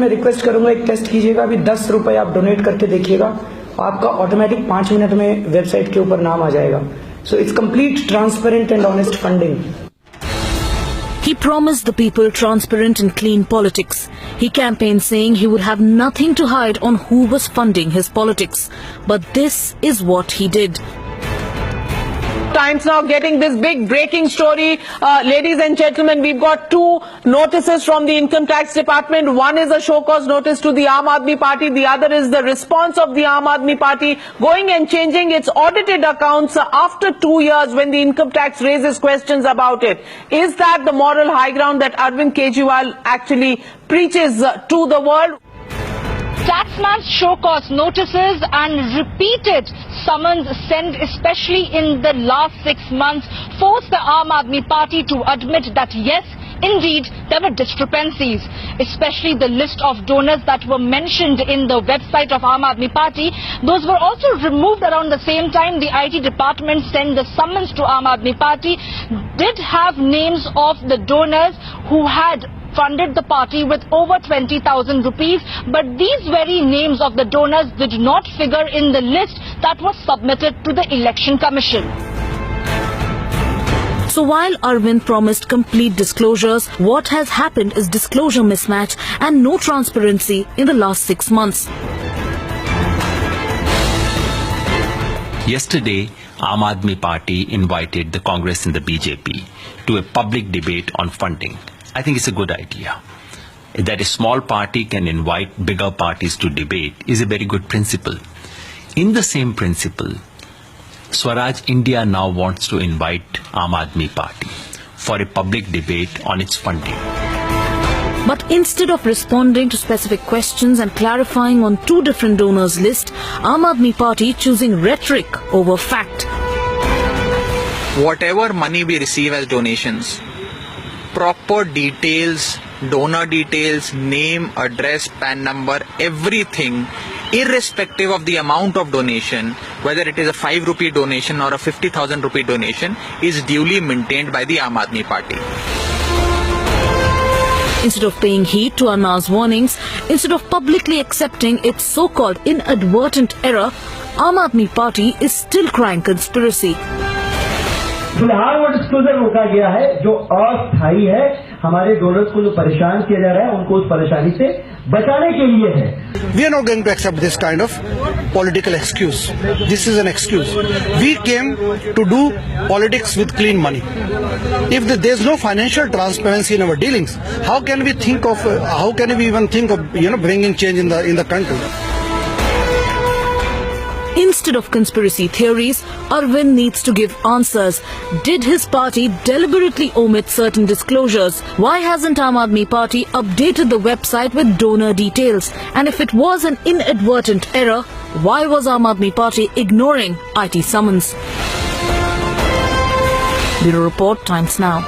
मैं रिक्वेस्ट करूंगा एक टेस्ट कीजिएगा, अभी 10 रुपए आप डोनेट करके देखिएगा, आपका ऑटोमेटिक 5 मिनट में वेबसाइट के ऊपर नाम आ जाएगा. So it's complete transparent and honest funding. He promised the people transparent and clean politics. He campaigned saying he would have nothing to hide on who was funding his politics. But this is what he did. Times now getting this big breaking story. Ladies and gentlemen, we've got two notices from the Income Tax Department. One is a show cause notice to the Aam Aadmi Party. The other is the response of the Aam Aadmi Party going and changing its audited accounts after 2 years when the income tax raises questions about it. Is that the moral high ground that Arvind Kejriwal actually preaches to the world? Taxman's show cause notices and repeated summons sent especially in the last 6 months forced the Aam Aadmi Party to admit that yes, indeed, there were discrepancies, especially the list of donors that were mentioned in the website of Aam Aadmi Party. Those were also removed around the same time. The IT department sent the summons to Aam Aadmi Party, did have names of the donors who had funded the party with over 20,000 rupees, but these very names of the donors did not figure in the list that was submitted to the Election Commission. So while Arvind promised complete disclosures, what has happened is disclosure mismatch and no transparency in the last 6 months. Yesterday, Aam Aadmi Party invited the Congress and the BJP to a public debate on funding. I think it's a good idea. That a small party can invite bigger parties to debate is a very good principle. In the same principle, Swaraj India now wants to invite Aam Aadmi Party for a public debate on its funding. But instead of responding to specific questions and clarifying on 2 different donors' lists, Aam Aadmi Party choosing rhetoric over fact. Whatever money we receive as donations, proper details, donor details, name, address, PAN number, everything, irrespective of the amount of donation, whether it is a 5 rupee donation or a 50,000 rupee donation, is duly maintained by the Aam Aadmi Party. Instead of paying heed to Anna's warnings, instead of publicly accepting its so-called inadvertent error, Aam Aadmi Party is still crying conspiracy. फिलहाल वो disclosure रोका गया है जो अस्थायी है. हमारे donors को जो परेशान किया जा रहा है उनको उस परेशानी से बचाने के लिए है. We are not going to accept this kind of political excuse. This is an excuse. We came to do politics with clean money. If there is no financial transparency in our dealings, how can we even think of bringing change in the country? Instead of conspiracy theories, Arvind needs to give answers. Did his party deliberately omit certain disclosures? Why hasn't Aam Aadmi Party updated the website with donor details? And if it was an inadvertent error, why was Aam Aadmi Party ignoring IT summons? Bureau Report, Times Now.